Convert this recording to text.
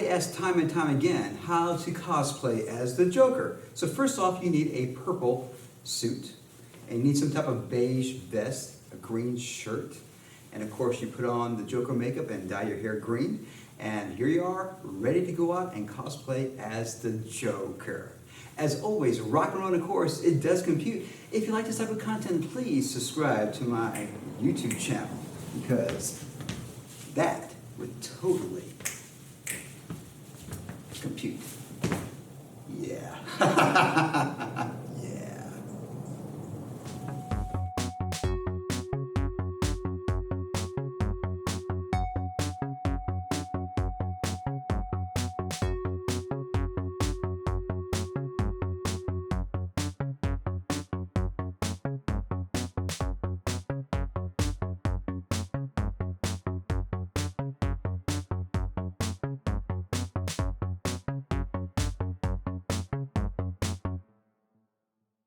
get asked time and time again how to cosplay as the Joker. So first off, you need a purple suit, and you need some type of beige vest, a green shirt, and of course you put on the Joker makeup and dye your hair green, and here you are, ready to go out and cosplay as the Joker. As always, rock and roll, of course, it does compute. If you like this type of content, please subscribe to my YouTube channel, because that would totally compute.